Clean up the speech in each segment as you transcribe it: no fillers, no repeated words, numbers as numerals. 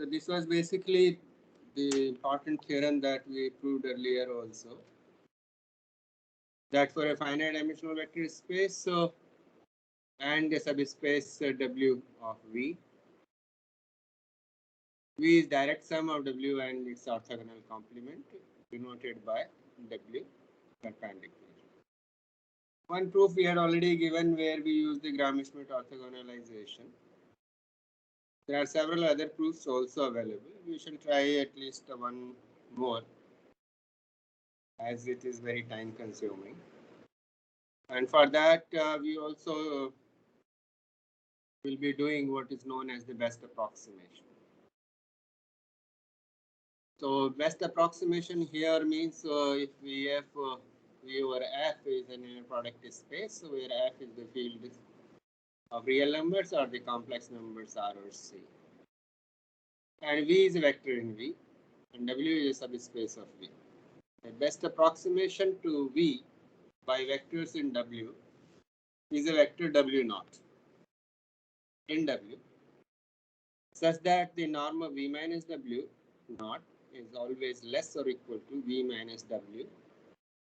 So this was basically the important theorem that we proved earlier also. That for a finite dimensional vector space, so and a subspace W of V. V is direct sum of W and its orthogonal complement, denoted by W perpendicular. One proof we had already given where we use the Gram-Schmidt orthogonalization. There are several other proofs also available. We shall try at least one more, as it is very time consuming. And for that, we also will be doing what is known as the best approximation. So best approximation here means if V over F is an inner product space, where F is the field of real numbers or the complex numbers R or C. And V is a vector in V, and W is a subspace of V. The best approximation to V by vectors in W is a vector W naught in W, such that the norm of V minus W naught is always less or equal to V minus W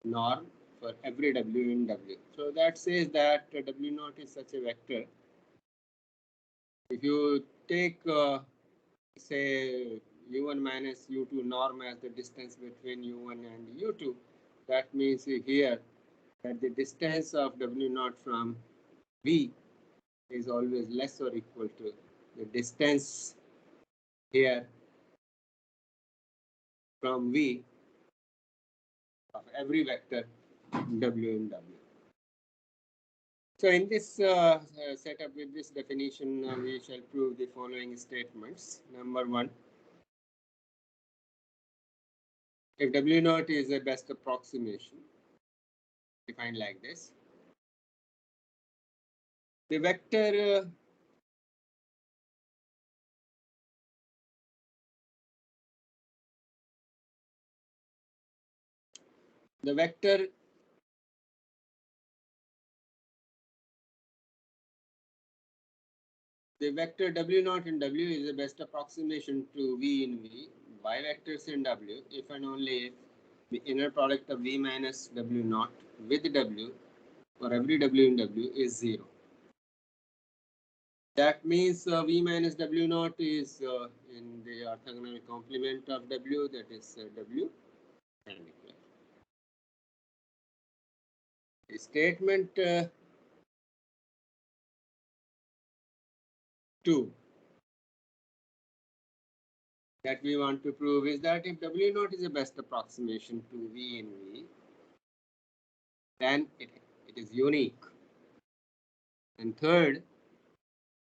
norm for every W in W. So that says that W naught is such a vector. If you take say U1 minus U2 norm as the distance between U1 and U2, that means here that the distance of W naught from V is always less or equal to the distance here from V of every vector W in W. So in this setup with this definition, we shall prove the following statements. Number one, if W naught is a best approximation, defined like this, the vector W naught in W is the best approximation to V in V by vectors in W if and only if the inner product of V minus W naught with W for every W in W is 0. That means V minus W naught is in the orthogonal complement of W, that is W perpendicular. The statement 2 that we want to prove is that if W naught is the best approximation to V in V, then it is unique. And third,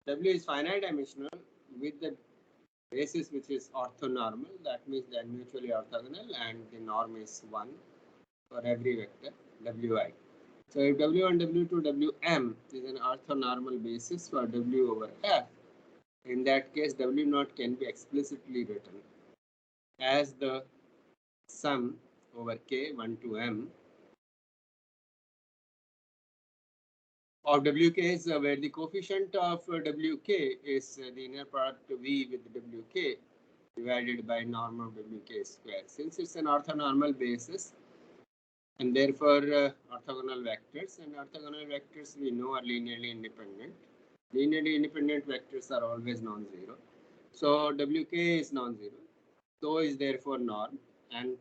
W is finite dimensional with the basis which is orthonormal. That means they are mutually orthogonal and the norm is 1 for every vector Wi. So if W1, W2, Wm is an orthonormal basis for W over F, in that case W naught can be explicitly written as the sum over K 1 to M of Wk, where the coefficient of Wk is the inner product V with Wk divided by norm of Wk square. Since it's an orthonormal basis and therefore orthogonal vectors, and orthogonal vectors we know are linearly independent. Linearly independent vectors are always non-zero. So Wk is non-zero. So is therefore norm, and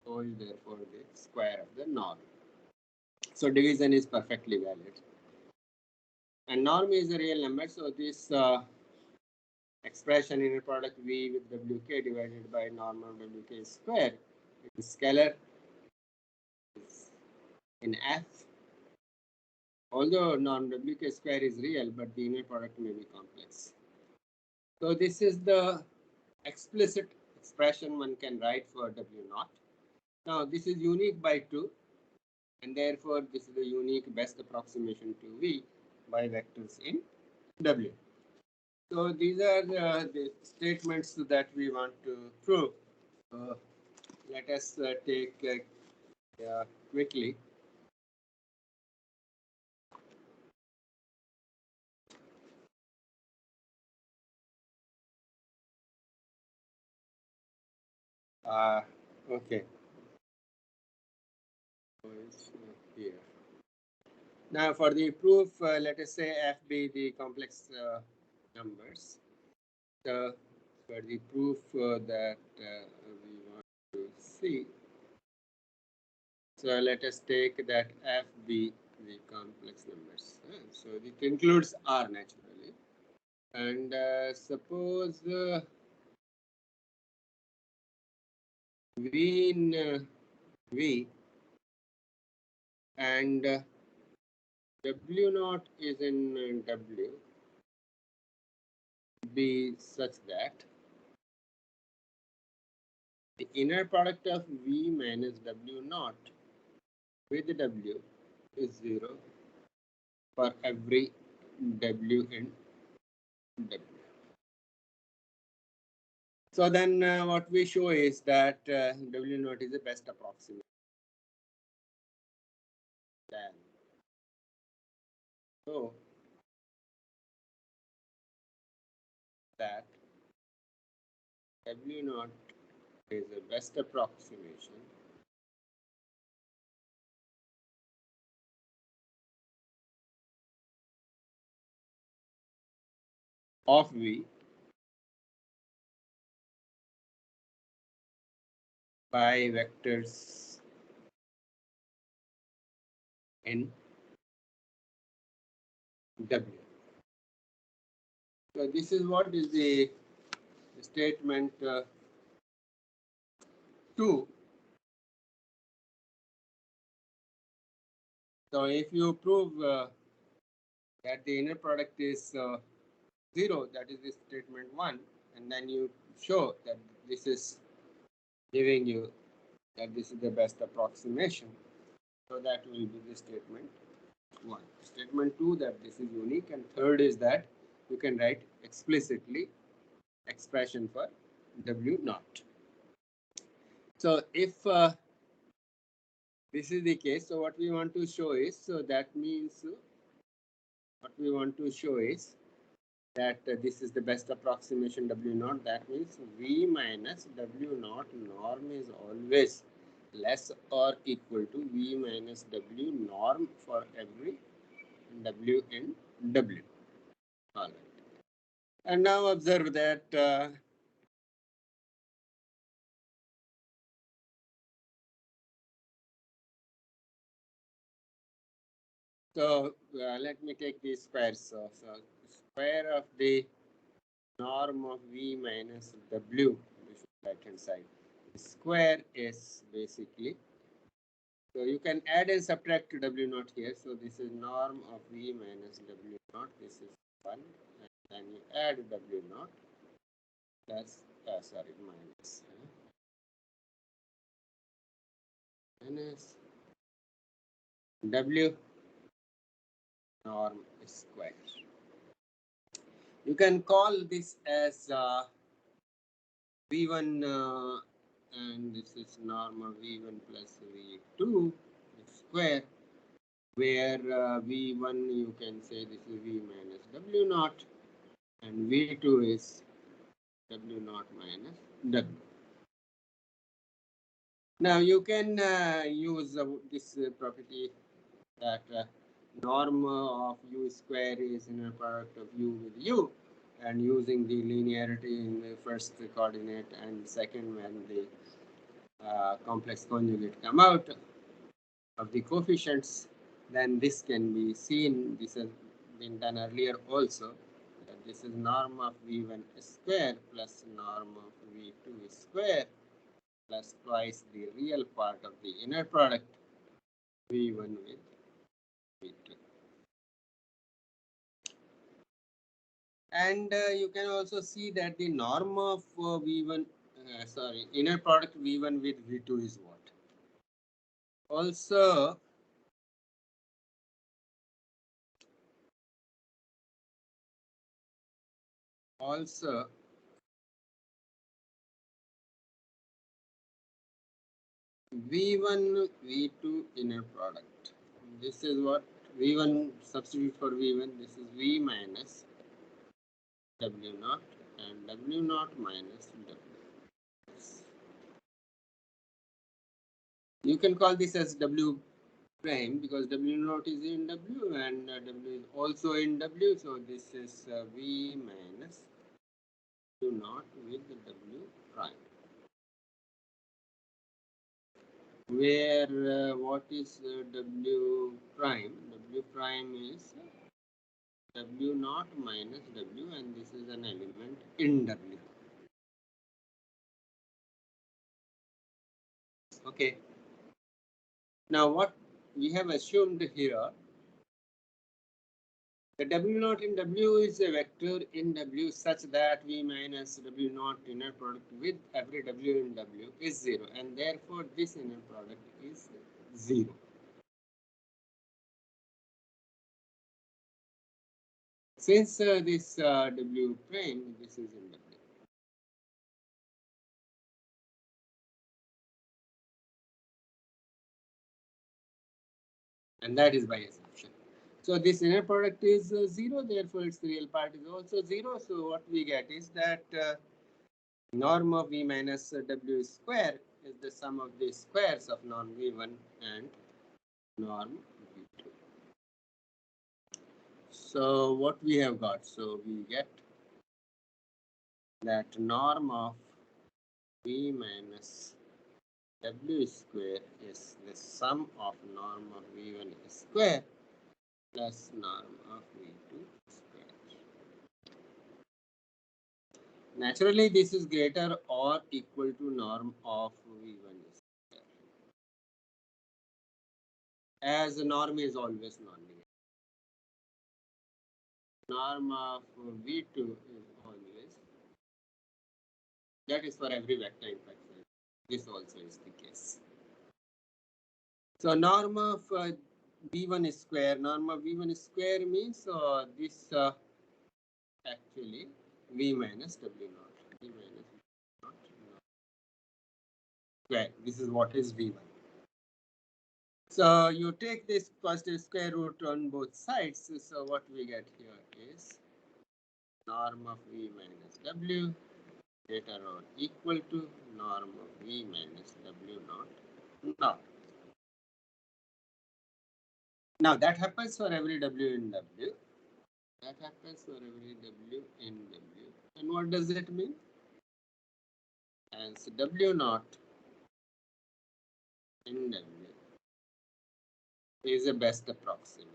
so is therefore the square of the norm. So division is perfectly valid. And norm is a real number, so this expression inner product V with Wk divided by norm of Wk square is scalar in F. Although norm Wk square is real, but the inner product may be complex. So this is the explicit expression one can write for W naught. Now this is unique by 2, and therefore this is the unique best approximation to V by vectors in W. So these are the statements that we want to prove. Let us take quickly. Okay. So it's here. Now for the proof, let us say f be the complex numbers. So for the proof that we want to see, so let us take that f be the complex numbers. So it includes R naturally. And suppose V in V and W naught is in W be such that the inner product of V minus W naught with W is 0 for every W in W. So then what we show is that W naught is the best approximation. So that W naught is the best approximation of V by vectors in W. So this is what is the statement 2. So if you prove that the inner product is 0, that is the statement 1, and then you show that this is giving you that this is the best approximation. So that will be the statement 1. Statement 2, that this is unique, and third is that you can write explicitly expression for W naught. So if this is the case, so what we want to show is, so that means what we want to show is that this is the best approximation W naught. That means V minus W naught norm is always less or equal to V minus W norm for every W in W. All right. And now observe that let me take the squares. So square of the norm of V minus W, this is right hand side. The square is basically, so you can add and subtract W naught here. So this is norm of V minus W naught. This is 1. And then you add W naught plus, minus. Minus W norm square. You can call this as V1 and this is norm of V1 plus V2 square, where V1 you can say this is V minus W naught and V2 is W naught minus W. Now you can use this property that norm of U square is inner product of U with U, and using the linearity in the first coordinate and second when the complex conjugate come out of the coefficients, then this can be seen. This has been done earlier also. This is norm of V1 square plus norm of V2 square plus twice the real part of the inner product V1 with V2. And you can also see that the norm of V1, inner product V1 with V2 is what? Also, V1, V2 inner product. This is what V1, substitute for V1, this is V minus W naught and W naught minus W. You can call this as W prime because W naught is in W and W is also in W. So this is V minus W naught with W prime. Where what is W prime? W prime is W naught minus W, and this is an element in W. Okay. Now what we have assumed here, the W naught in W is a vector in W such that V minus W naught inner product with every W in W is 0, and therefore this inner product is 0. Since this W prime, this is in W. And that is by assumption. So this inner product is 0, therefore its real part is also 0. So what we get is that norm of V minus W square is the sum of the squares of norm V1 and norm V2. So what we have got? So we get that norm of V minus W square is the sum of norm of V1 square plus norm of V2 square. Naturally, this is greater or equal to norm of V1 square, as the norm is always non-negative. Norm of V2 is always, that is for every vector in fact. This also is the case. So norm of V1 square, norm of V1 square means this actually V minus W naught. V minus W naught square. This is what is V1. So you take this positive square root on both sides. So what we get here is norm of V minus W greater or equal to norm of V minus W naught naught. Now that happens for every W in W. That happens for every W in W. And what does it mean? As W naught in W is the best approximation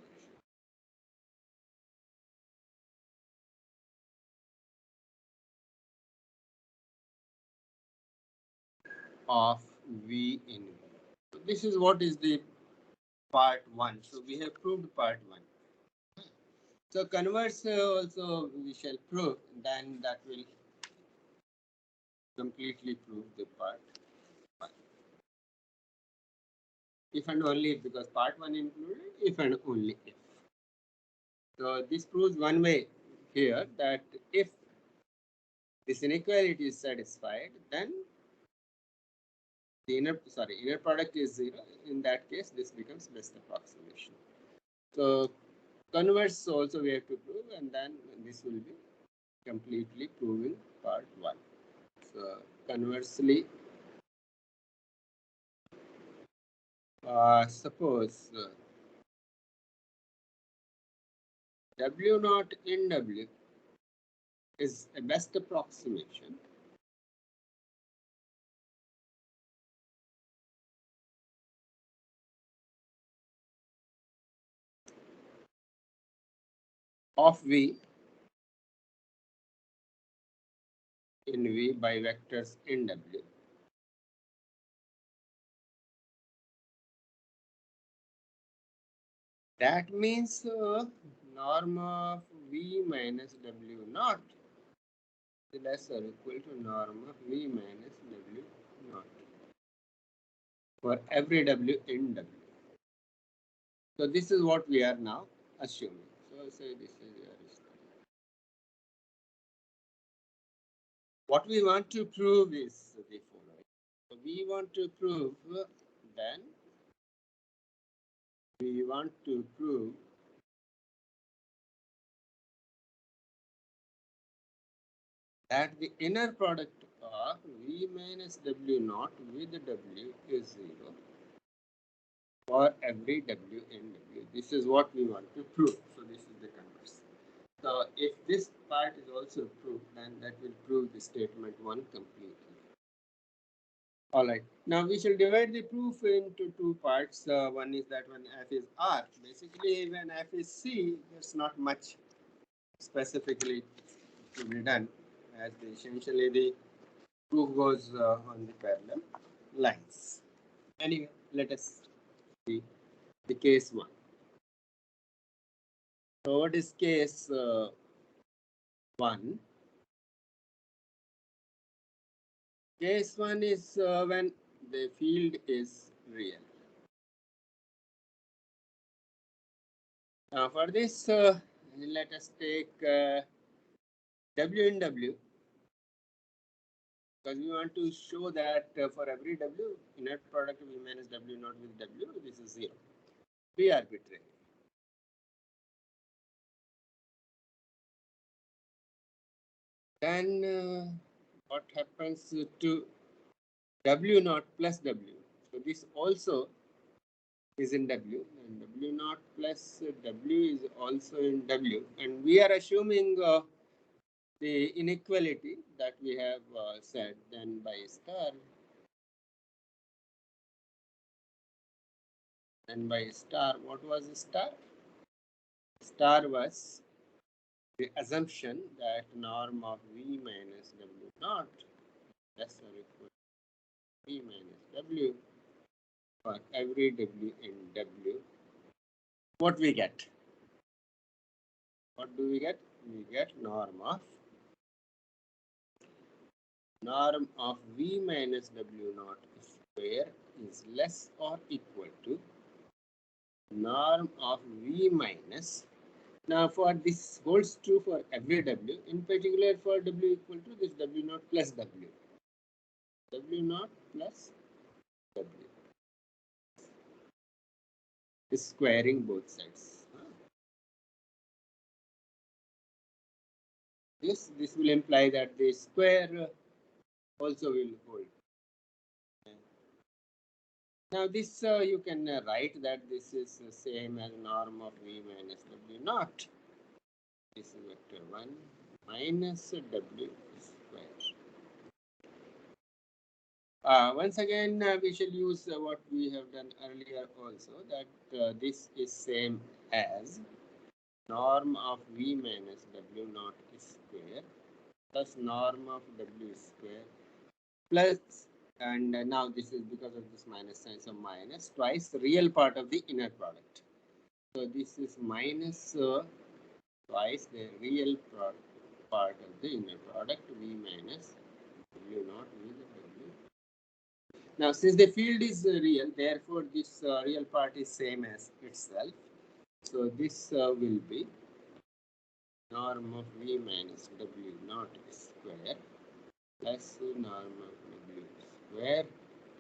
of V in V. So this is what is the part 1. So we have proved part 1. So converse also we shall prove, then that will completely prove the part 1. If and only if, because part 1 included if and only if. So this proves one way here that if this inequality is satisfied, then the inner product is 0. In that case, this becomes best approximation. So converse also we have to prove, and then this will be completely proving part 1. So conversely, suppose W naught in W is a best approximation of V in V by vectors in W. That means norm of V minus W naught is less or equal to norm of V minus W naught for every W in W. So this is what we are now assuming. So say this is your response. What we want to prove is the following. So we want to prove then we want to prove that the inner product of V minus W naught with W is 0. for every W in W. This is what we want to prove. So this is the converse. So if this part is also proved, then that will prove the statement 1 completely. All right. Now we shall divide the proof into two parts. One is that when f is R. Basically, when f is C, there's not much specifically to be done, as essentially the proof goes on the parallel lines. Anyway, let us see the case 1. So what is case 1? Case 1 is when the field is real. Now for this, let us take W in W, because we want to show that for every W, net product V minus W naught with W, this is 0. Be arbitrary. Then what happens to W naught plus W? So this also is in W, and W naught plus W is also in W, and we are assuming the inequality that we have said. Then by star, what was star? Star was the assumption that norm of V minus W naught less or equal to V minus W for every W in W. What we get? What do we get? We get norm of V minus W naught square is less or equal to norm of V minus. Now for this holds true for every W, in particular for W equal to this W naught plus W. W naught plus W is squaring both sides. This will imply that the square also will hold. Now this you can write that this is the same as norm of V minus W naught. This is vector 1 minus W square. Once again, we shall use what we have done earlier also, that this is same as norm of V minus W naught square plus norm of W square plus, and now this is because of this minus sign, so minus twice the real part of the inner product. So this is minus twice the real part of the inner product, V minus W naught with W. Now since the field is real, therefore this real part is same as itself. So this will be norm of V minus W naught square plus norm of W square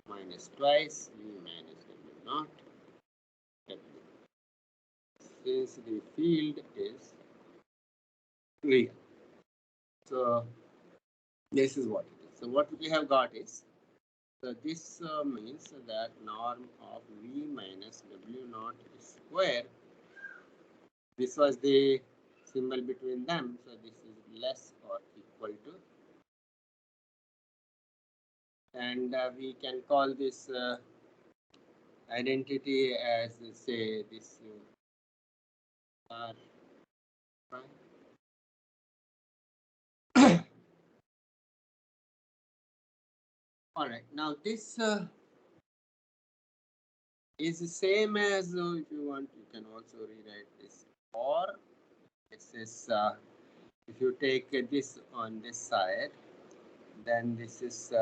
minus twice V minus W naught W. Since the field is real. So this is what it is. So what we have got is, so this means that norm of V minus W naught square, this was the symbol between them, so this is less or equal to, and we can call this identity as, say, this R prime. All right, now this is the same as, if you want, you can also rewrite this, or this is, if you take this on this side, then this is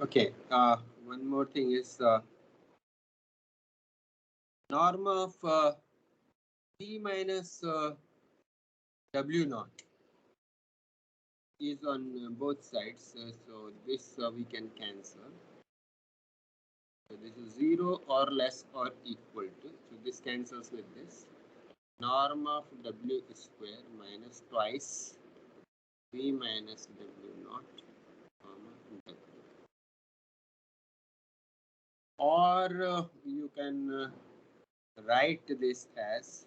okay. One more thing is norm of V minus W naught is on both sides, so this we can cancel. So this is 0 or less or equal to. So this cancels with this. Norm of W square minus twice V minus W naught, comma, W. Or you can write this as,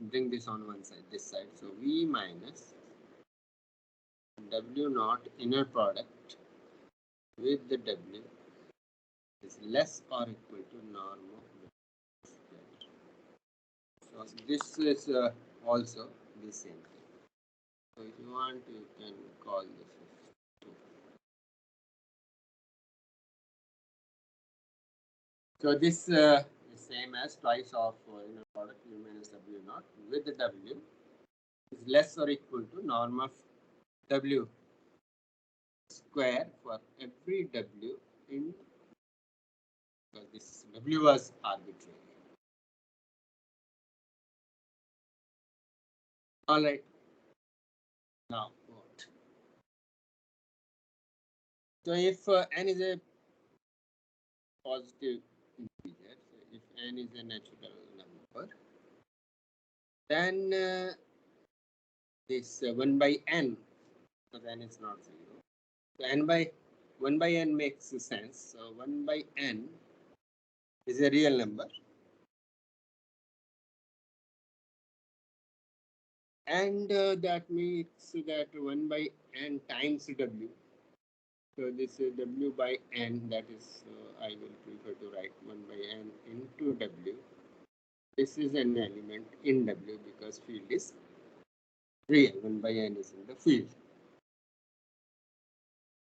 bring this on one side, this side. So V minus W naught inner product with the W is less or equal to norm of W square. So this is also the same thing. So if you want, you can call this as 2. So this is same as twice of inner product U minus W naught with the W is less or equal to norm of W square for every W in, because this W was arbitrary. All right. Now what? So if n is a positive integer, so if n is a natural number, then this 1 by n, so then it's not 0. So n by 1 by n makes sense. So 1 by n is a real number. And that means that 1 by n times W. So this is W by n, that is, I will prefer to write 1 by n into W. This is an element in W because field is real. 1 by n is in the field.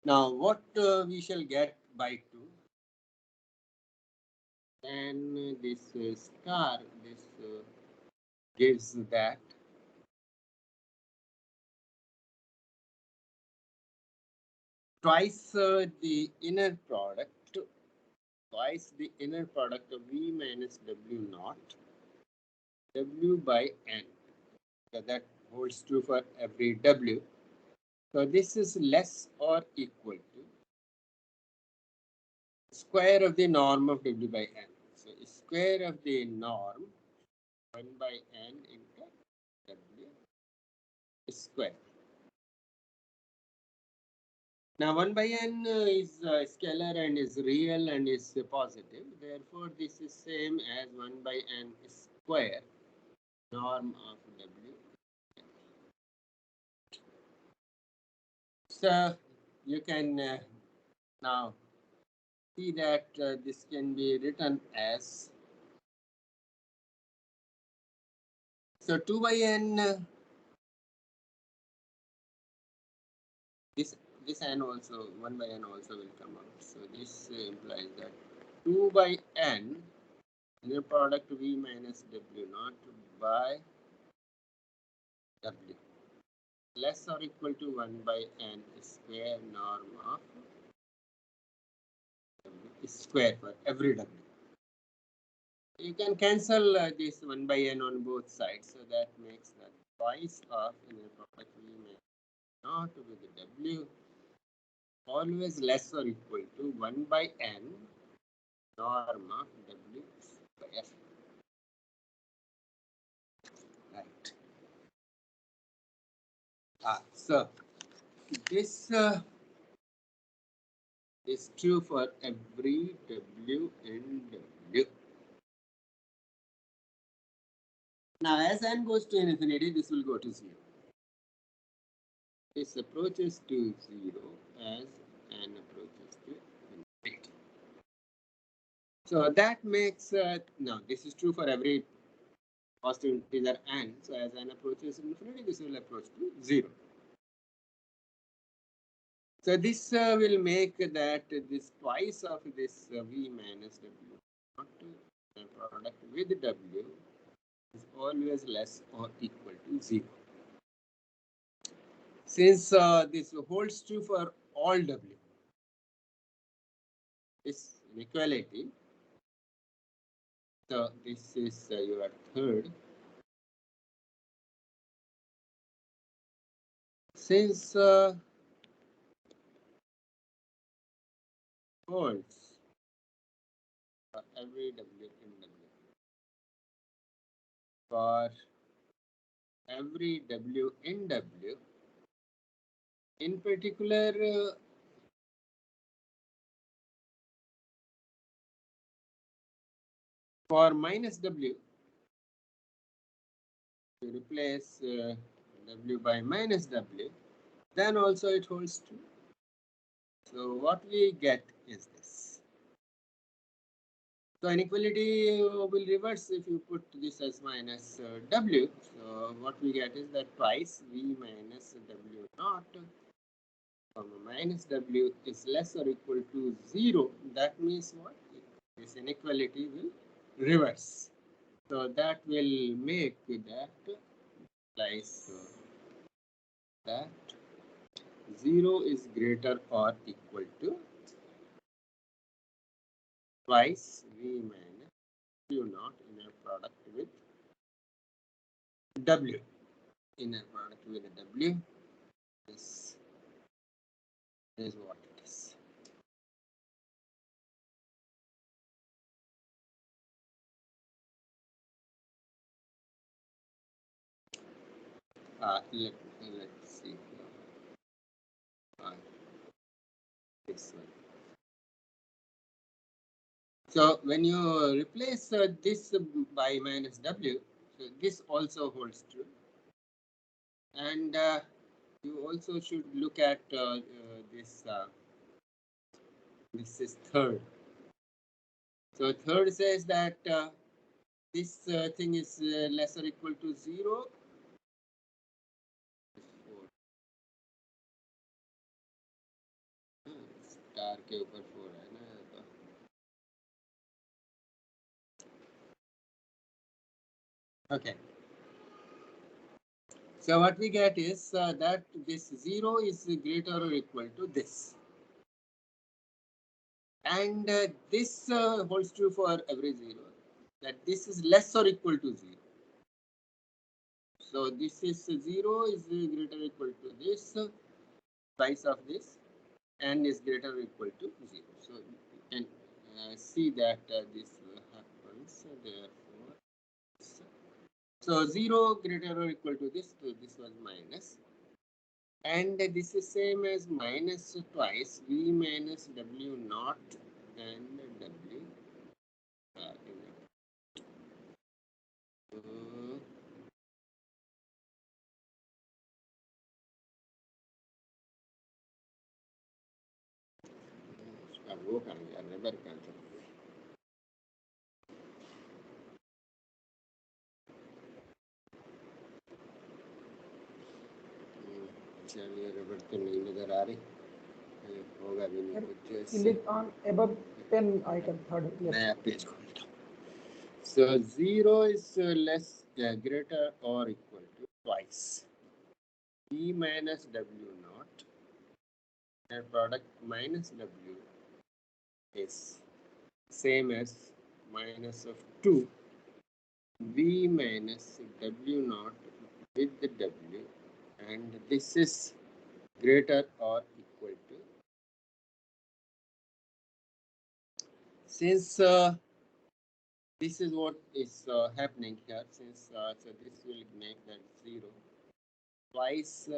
Now what we shall get by 2? Then this star, this gives that twice the inner product, of V minus W naught, W by N. So that holds true for every W. So this is less or equal to square of the norm of W by N. So square of the norm 1 by N into W square. Now 1 by n is scalar and is real and is positive. Therefore, this is same as 1 by n square norm of W. So you can now see that this can be written as, so 2 by n, this n also, 1 by n also will come out. So this implies that 2 by n inner product V minus W naught by W less or equal to 1 by n square norm of W square for every W. You can cancel this 1 by n on both sides, so that makes that twice of inner product V minus not with the W always less or equal to 1 by n norm of W square. Right. So this is true for every W in W. Now, as n goes to infinity, this will go to 0. This approaches to 0 as n approaches to infinity. So that makes, now this is true for every positive integer n. So as n approaches infinity, this will approach to 0. So this will make that this twice of this V minus W not the product with W is always less or equal to 0. Since this holds true for all W, this inequality, so this is your third. Since holds for every W in W. For every W in W, in particular, for minus W, to replace W by minus W, then also it holds true. So what we get is this. So inequality will reverse if you put this as minus W. So what we get is that twice V minus W naught minus W is less or equal to 0. That means what? This inequality will reverse. So that will make that implies that 0 is greater or equal to twice V minus W naught in a product with W. In a product with a W, this is what it is. Let's see. This one. So when you replace this by minus W, so this also holds true. And you also should look at this. This is third. So third says that this thing is less or equal to 0. Star के ऊपर 4 है ना. Okay. So what we get is that this 0 is greater or equal to this. And this holds true for every 0. That this is less or equal to 0. So this is 0 is greater or equal to this, twice of this, and is greater or equal to 0. So you can see that this happens. Therefore, so 0 greater or equal to this, so this was minus. And this is same as minus twice V minus W naught and W. वो कहाँ गया rubber कहाँ था. चलिए rubber तो नहीं नजर आ रही. होगा भी नहीं कुछ. Click on above pen icon third. नया पेज खोलता हूँ. So 0 is less greater or equal to twice V minus W naught and product minus W is same as minus of 2 V minus W naught with the W, and this is greater or equal to, since this is what is happening here, since so this will make that 0 twice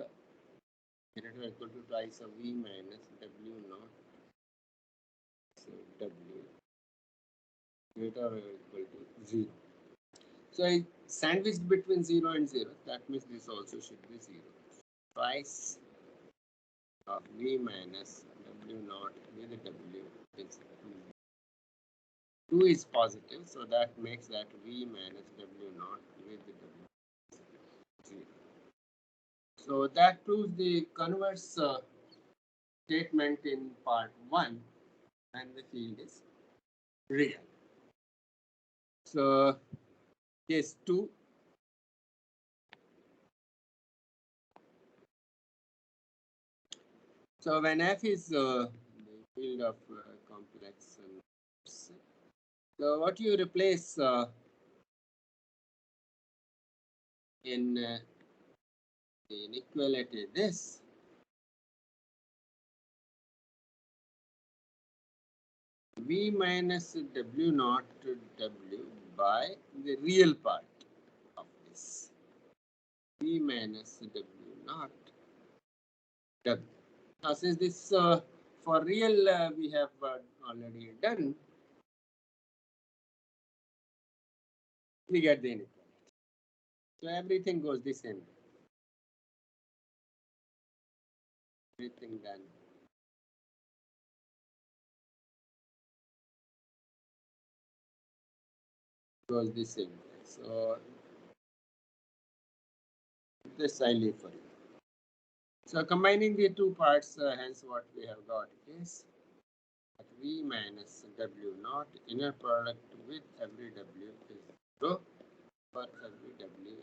greater or equal to twice of V minus W naught, so W greater or equal to 0. So I sandwiched between 0 and 0. That means this also should be 0. Twice of V minus W naught with W is 2 is positive, so that makes that V minus W naught with W 0. So that proves the converse statement in part 1, and the field is real. So case 2. So when F is the field of complex numbers, so what you replace in the inequality this, V minus W naught W by the real part of this. V minus W naught W. Now, since this for real we have already done, we get the inequality. So everything goes the same way. Everything then goes the same way. So this I leave for you. So combining the two parts, hence what we have got is that V minus W naught inner product with every W is 0 for every W.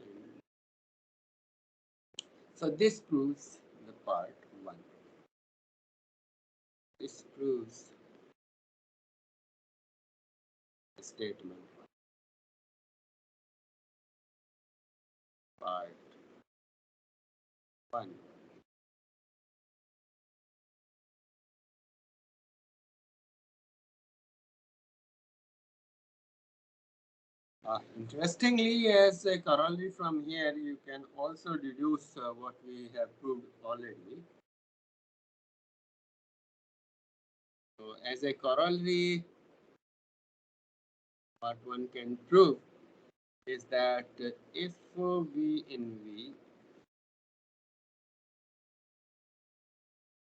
So this proves the part 1. This proves the statement part 1. Interestingly, as a corollary from here, you can also deduce what we have proved already. So, as a corollary, what one can prove is that if V in V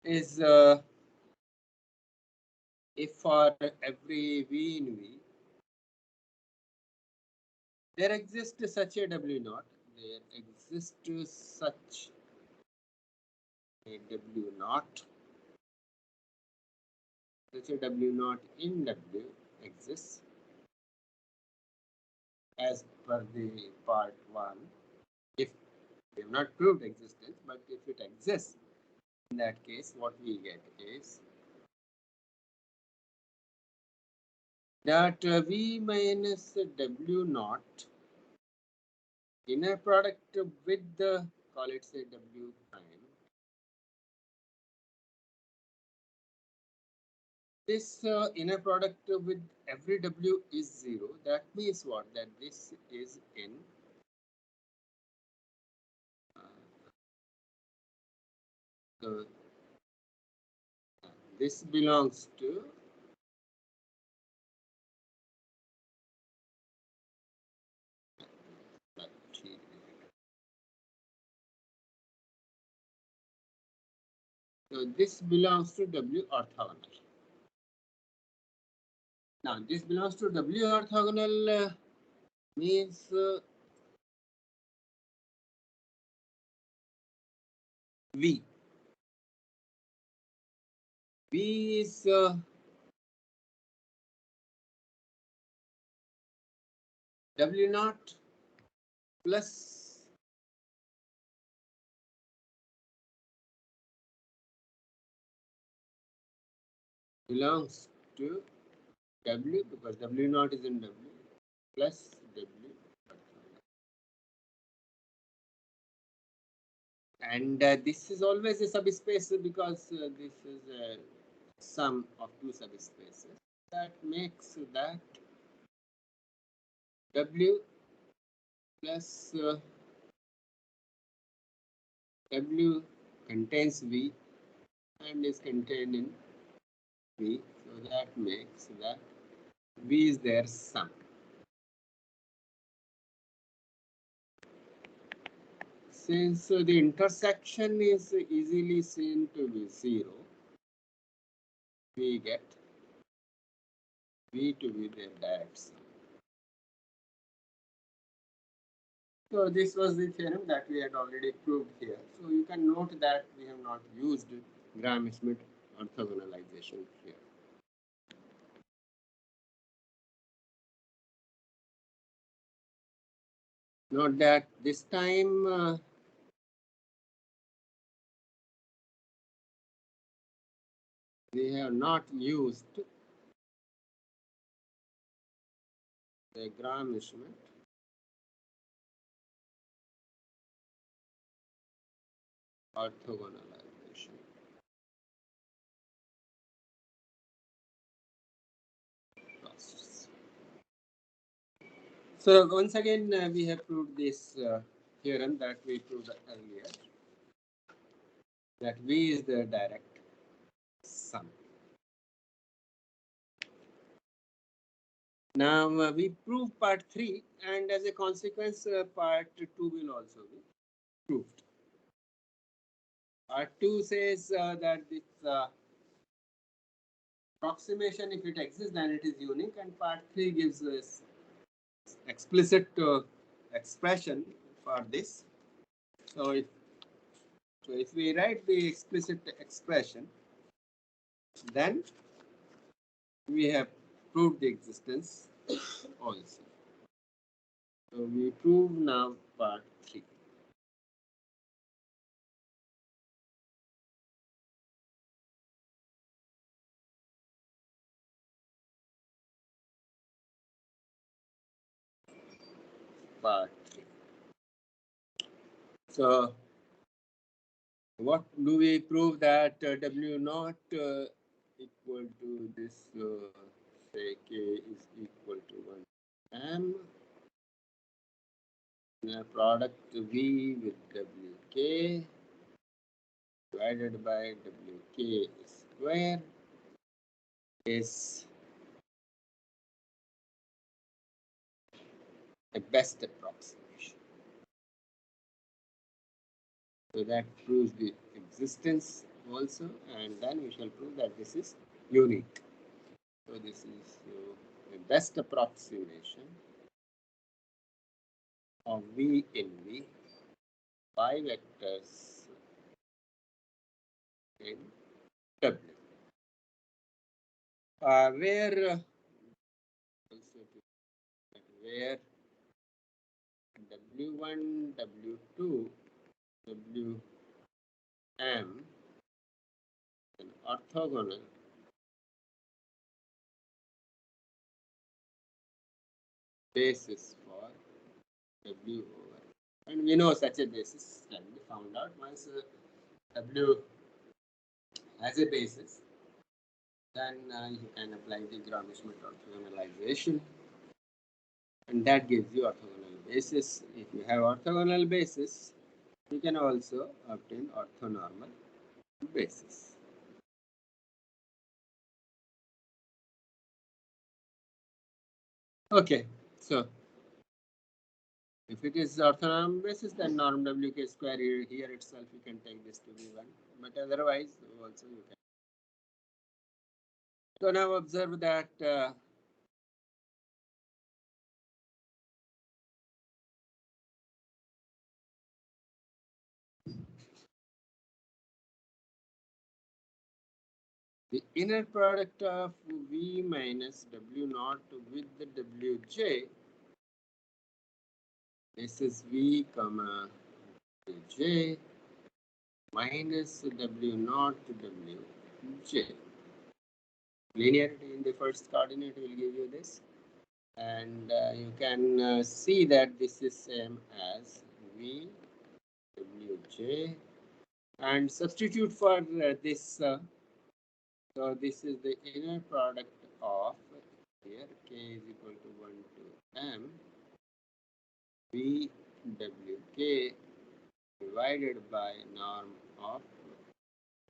is if for every V in V there exists such a W naught, there exists such a W naught, such a W naught in W exists as per the part 1. If we have not proved existence, but if it exists, in that case, what we get is that V minus W naught inner product with the, call it say W prime. This inner product with every W is 0. That means what? That this is in the this belongs to so this belongs to W orthogonal. Now this belongs to W orthogonal means V. V is W naught plus belongs to W because W naught is in W plus W. And this is always a subspace because this is a sum of two subspaces. That makes that W plus W contains V and is contained in V. So that makes that V is their sum. Since the intersection is easily seen to be 0, we get V to be their direct sum. So this was the theorem that we had already proved here. So you can note that we have not used Gram-Schmidt orthogonalization here. Note that this time we have not used the Gram-Schmidt orthogonalization. So once again, we have proved this theorem that we proved earlier, that V is the direct sum. Now we prove part 3, and as a consequence, part 2 will also be proved. Part 2 says that this approximation, if it exists, then it is unique, and part 3 gives us explicit expression for this. So if we write the explicit expression, then we have proved the existence also. So we prove now part 3. Part 3. So what do we prove? That W naught equal to this, say K is equal to 1 M. Product V with WK divided by WK square is the best approximation. So that proves the existence also, and then we shall prove that this is unique. So this is the best approximation of V in V by vectors in W. Where W1, W2, Wm an orthogonal basis for W over. And we know such a basis can be found out once W has a basis. Then you can apply the Gromit orthogonalization, and that gives you orthogonal basis. If you have orthogonal basis, you can also obtain orthonormal basis. Okay, so if it is orthonormal basis, then norm WK square here itself you can take this to be 1, but otherwise also you can. So now observe that the inner product of V minus W naught with the WJ, this is V comma J minus W naught to WJ. Linearity in the first coordinate will give you this, and you can see that this is same as V WJ, and substitute for this. So this is the inner product of here K is equal to 1 to M V WK divided by norm of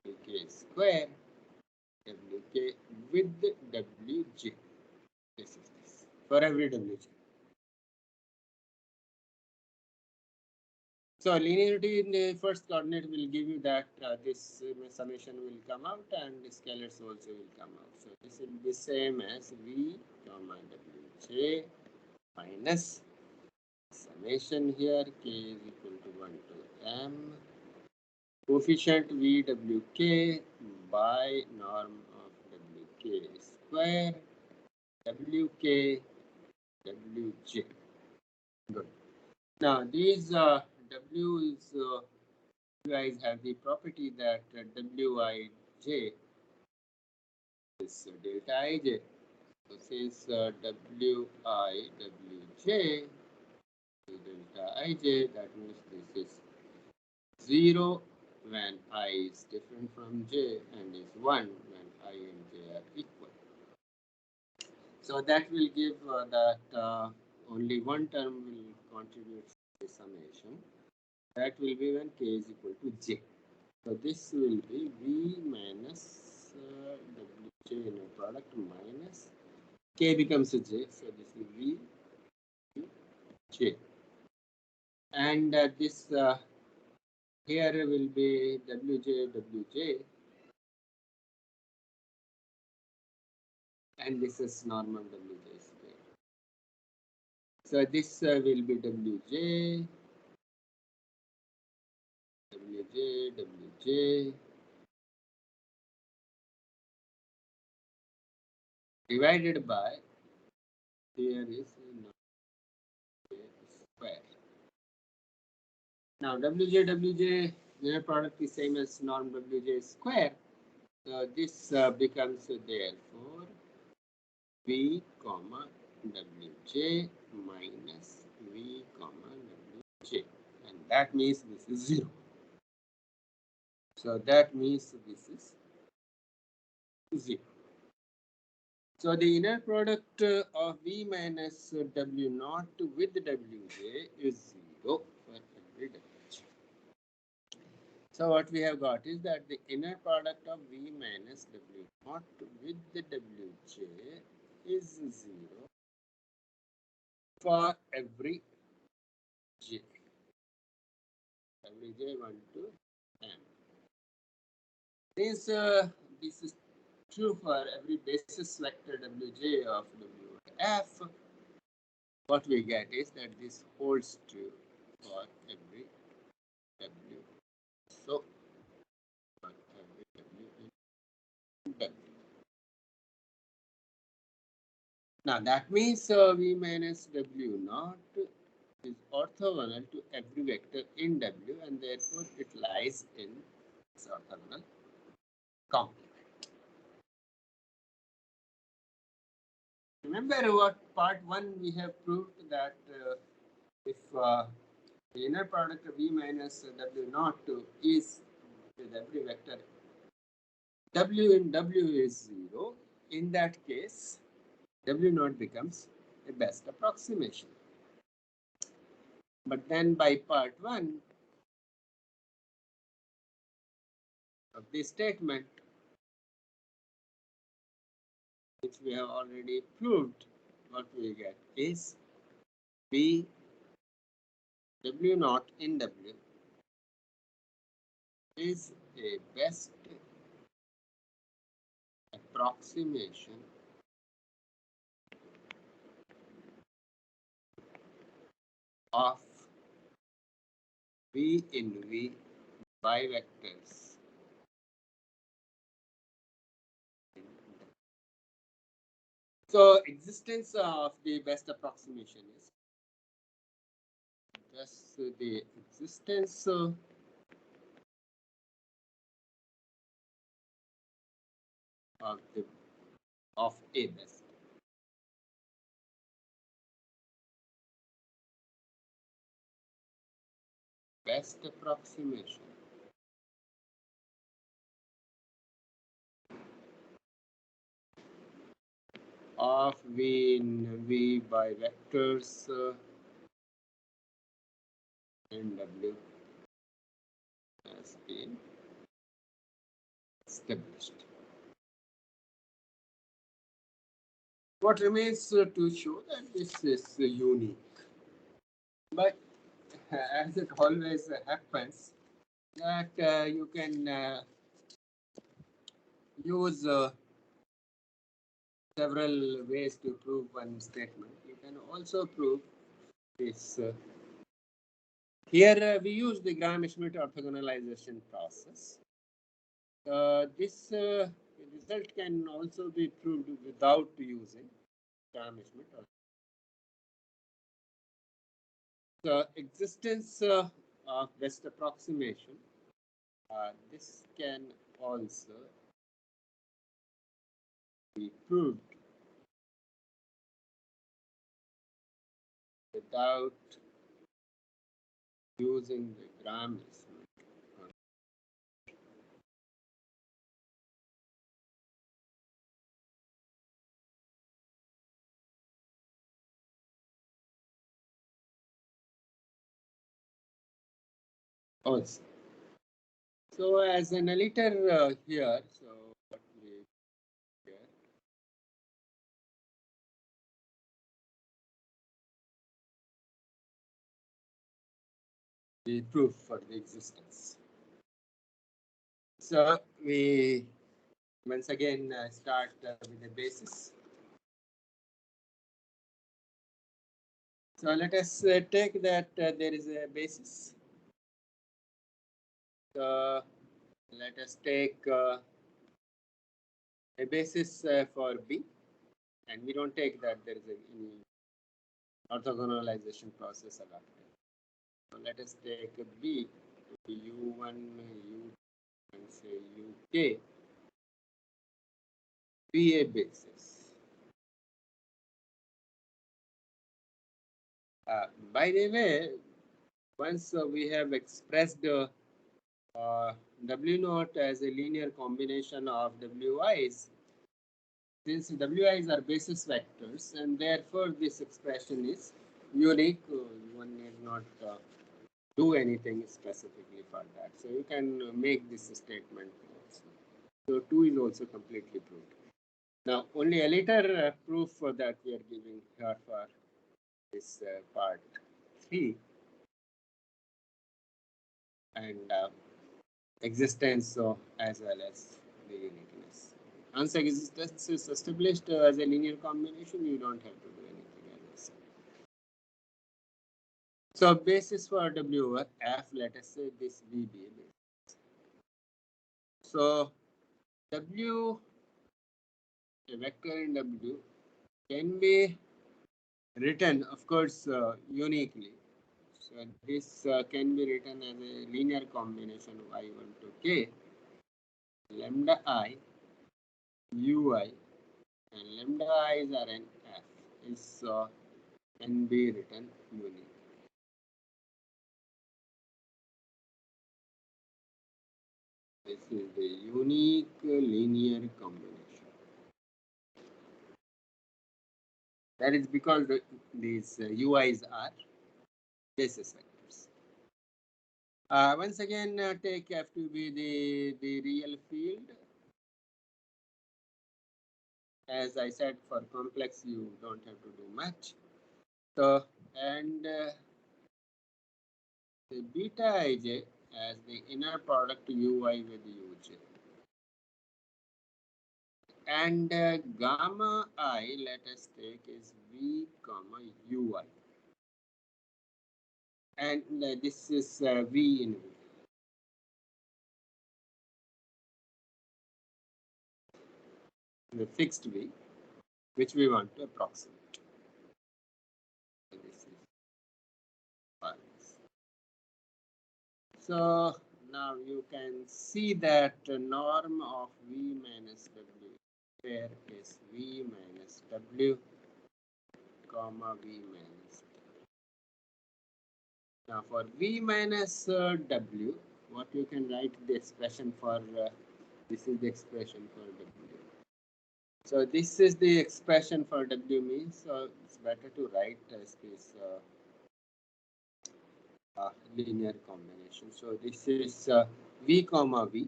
WK square WK with WJ. This is this for every WJ. So linearity in the first coordinate will give you that this summation will come out and the scalars also will come out. So this will be same as V comma WJ minus summation here K is equal to 1 to M coefficient VWK by norm of WK square WK WJ. Good. Now these W is you guys have the property that Wij is delta Ij. So since Wi Wj is delta Ij, that means this is 0 when I is different from j and is 1 when I and j are equal. So that will give that only one term will contribute to the summation. That will be when k is equal to j. So this will be V minus Wj inner product minus k becomes a j. So this is V j. And this here will be Wj, and this is normal Wj square. So this will be Wj, divided by, here is square. Now Wj inner product is same as norm Wj square. So this becomes therefore V comma Wj minus V comma Wj, and that means this is 0. So that means this is 0. So the inner product of V minus W naught with Wj is 0 for every Wj. So what we have got is that the inner product of V minus W naught with the Wj is 0 for every j. Every j 1 to n. Since this is true for every basis vector Wj of Wf, what we get is that this holds true for every W. So, for every W in W. Now that means V minus W naught is orthogonal to every vector in W, and therefore it lies in its orthogonal complement. Remember what part 1 we have proved that if the inner product of V minus W naught is with every vector W in W is 0, in that case W naught becomes a best approximation. But then by part 1 of this statement, which we have already proved, what we get is V W naught in W is a best approximation of V in V by vectors. So existence of the best approximation is just the existence of a best approximation of V in V by vectors in W has been established. What remains to show that this is unique, but as it always happens, that you can use several ways to prove one statement. You can also prove this. Here we use the Graham-Schmidt orthogonalization process. This result can also be proved without using Graham-Schmidt. The existence of best approximation, this can also be proved without using the Graham-Schmidt. also. So as an editor here, so what we here, the proof for the existence. So we once again start with the basis. So let us take that there is a basis. So let us take a basis for B, and we don't take that there is any orthogonalization process adopted. So let us take B, U1, U, and say UK, be a basis. By the way, once we have expressed W naught as a linear combination of Wi's, since Wi's are basis vectors, and therefore this expression is unique. One need not do anything specifically for that. So you can make this statement also. So 2 is also completely proved. Now only a later proof for that we are giving here for this part 3, and existence as well as the uniqueness. Once existence is established as a linear combination, you don't have to do anything else. So basis for W over F, let us say this V be a basis. So W, a vector in W, can be written, of course, uniquely. So this can be written as a linear combination of I1 to K, lambda I, Ui, and lambda i's are n f is can be written unique. This is the unique linear combination. That is because these UIs are basis vectors. Once again, take F to be the real field. As I said, for complex, you don't have to do much. So, and the beta ij as the inner product ui with uj. And gamma I, let us take, is v comma ui. And this is v in v. The fixed v, which we want to approximate. So this is so now you can see that norm of v minus w here is v minus w comma v minus. Now for v minus w, what you can write the expression for this is the expression for w. So this is the expression for w means, so it's better to write as this linear combination. So this is v comma v,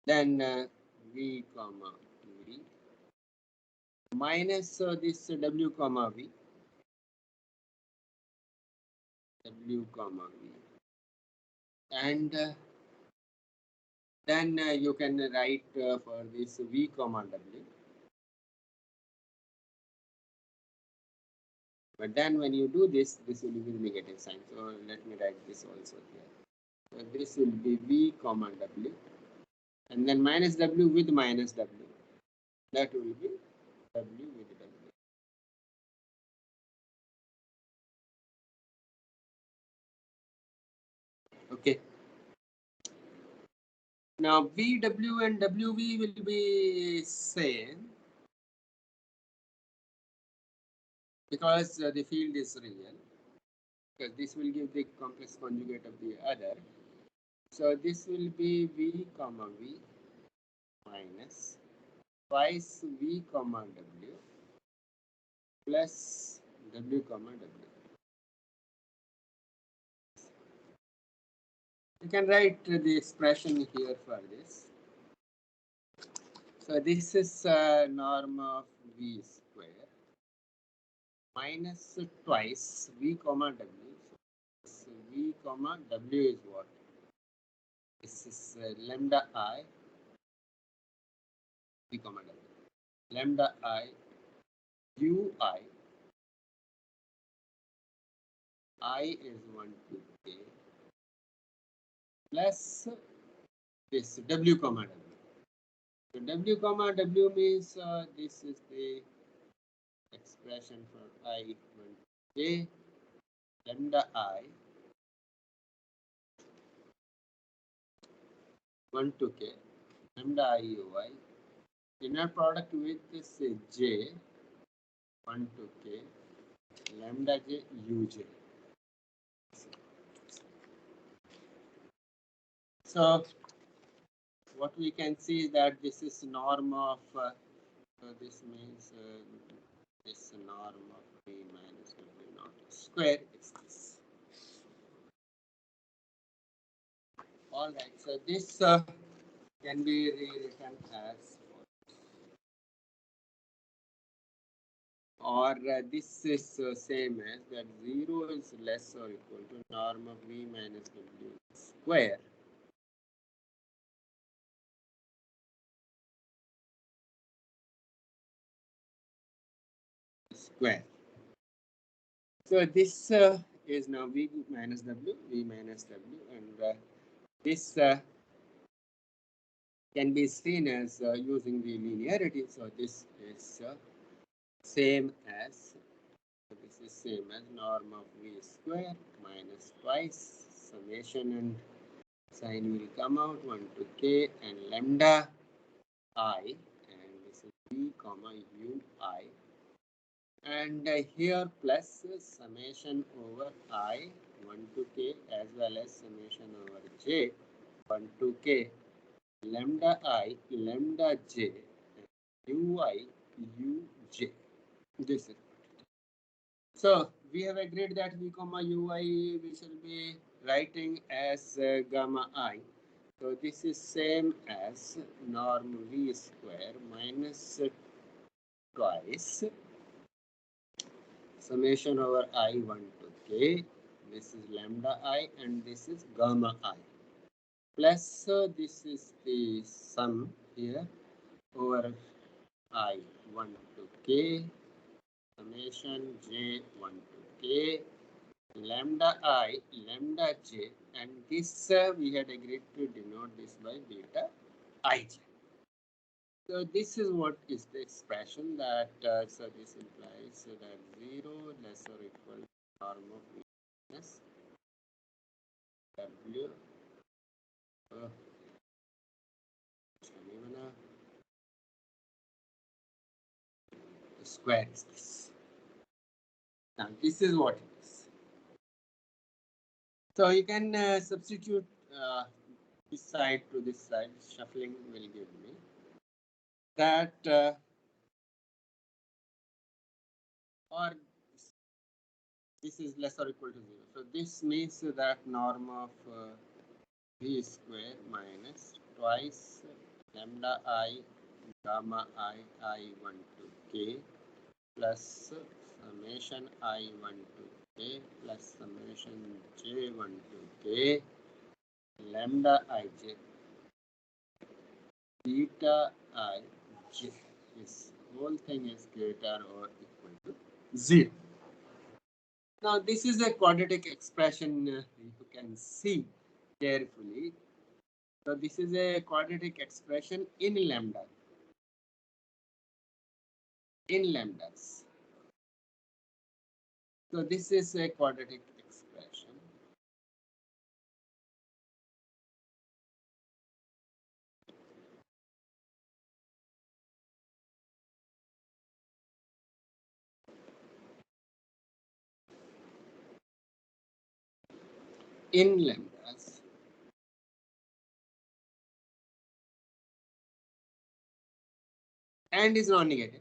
then v comma v minus this w comma v, w comma v, and then you can write for this v comma w. But then when you do this, this will be negative sign. So let me write this also here. So this will be v comma w, and then minus w with minus w. That will be w with w. Okay. Now VW and WV will be same because the field is real, because this will give the complex conjugate of the other. So this will be V comma V minus twice V comma W plus W comma W. You can write the expression here for this. So this is norm of v square minus twice v comma w. So v comma w is what? This is lambda I v comma w. Lambda I ui I is 1 to k plus this w comma w. So w comma w means this is the expression for I equal to k lambda I 1 to k lambda I ui inner product with this j 1 to k lambda j uj. So what we can see is that this is norm of so this means this norm of v minus w naught square is this. All right, so this can be rewritten as or this is same as that 0 is less or equal to norm of v minus w square square. So this is now v minus w, and this can be seen as using the linearity. So this is same as norm of v square minus twice summation and sign will come out 1 to k and lambda I, and this is v comma ui, and here plus summation over I 1 to k as well as summation over j 1 to k lambda I lambda j ui uj. This is so we have agreed that v comma ui we shall be writing as gamma I. So this is same as norm v square minus twice summation over I 1 to k. This is lambda I and this is gamma I. Plus this is the sum here over I 1 to k summation j 1 to k lambda I lambda j, and this we had agreed to denote this by beta ij. So this is what is the expression that so this implies that 0 less or equal to norm of v minus w square is this. Now this is what it is. So you can substitute this side to this side. Shuffling will give me that or this is less or equal to 0. So this means that norm of v square minus twice lambda I gamma I 1 to k plus summation I 1 to k plus summation j 1 to k lambda ij beta ij. This whole thing is greater or equal to 0. Now this is a quadratic expression you can see carefully. So this is a quadratic expression in lambda. In lambdas. So this is a quadratic expression. In lambdas. And is non-negative.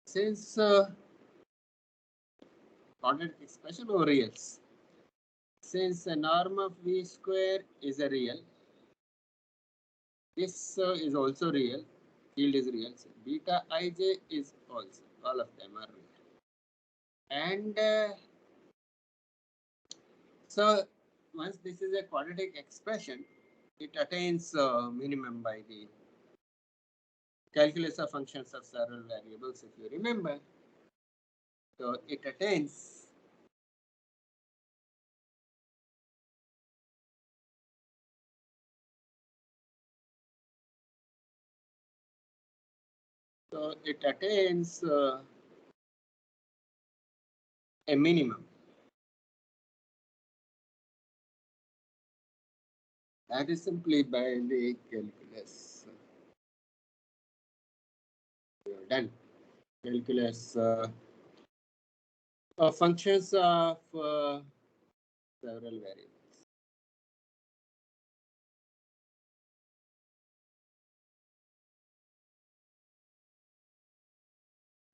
Since quadratic expression over reals, since the norm of v square is a real, this is also real, field is real, so beta ij is also, all of them are real. And so once this is a quadratic expression, it attains minimum by the calculus of functions of several variables, if you remember. So it attains a minimum. That is simply by the calculus. We are done. Calculus of functions of several variables.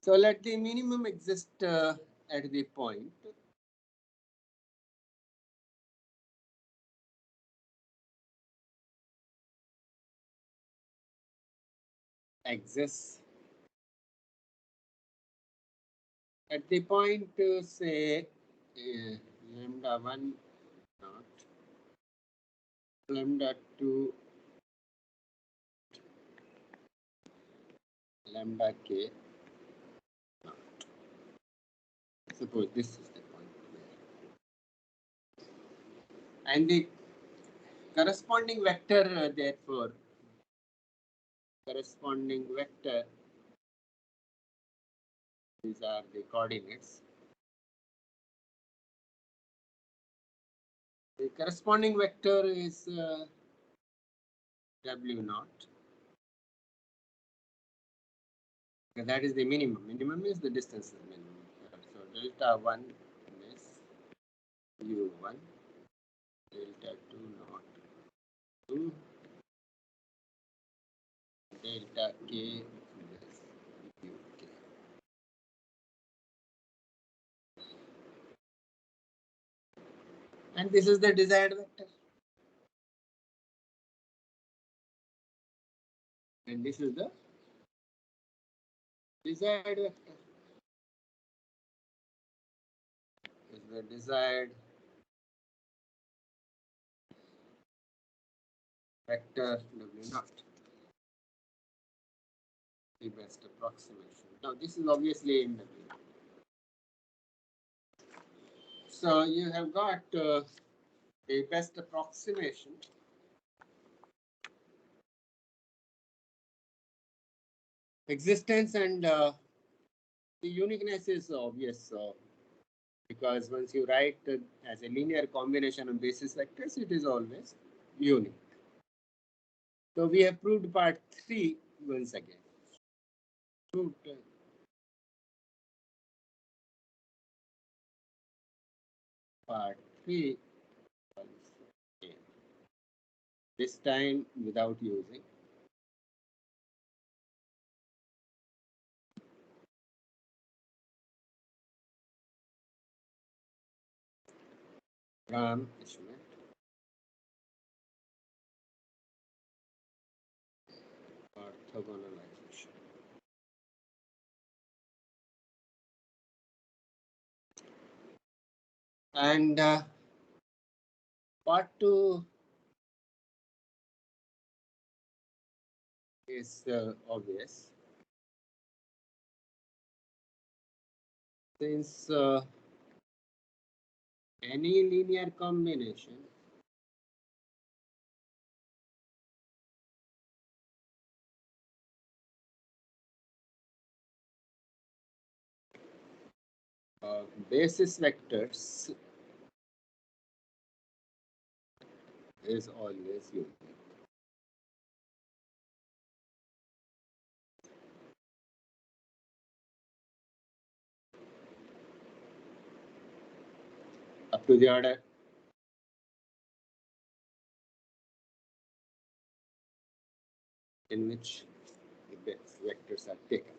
So let the minimum exist at the point exists at the point say lambda 1 not lambda 2 lambda k not. Suppose this is the point where, and the corresponding vector therefore corresponding vector, these are the coordinates. The corresponding vector is W naught. Okay, that is the minimum. Minimum is the distance is minimum. So delta 1 is U1, delta 2 naught 2, delta K is UK. And this is the desired vector. And this is the desired vector. This is the desired vector W naught. The best approximation. Now this is obviously in W. So you have got a best approximation. Existence and the uniqueness is obvious because once you write as a linear combination of basis vectors, it is always unique. So we have proved part 3 once again. Proved part 3 once again. This time without using Ram Ishmael. Orthogonalization. And part 2 is obvious. Since any linear combination of basis vectors is always unique. Up to the order in which the vectors are taken.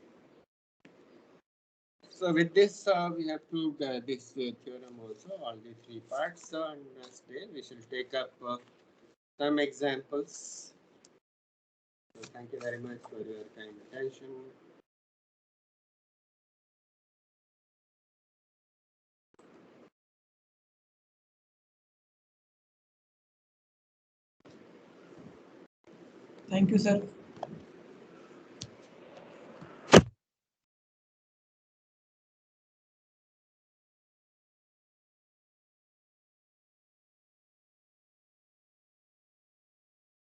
So with this, we have proved this theorem also, all the three parts. And next day we shall take up some examples. So thank you very much for your kind attention. Thank you, sir.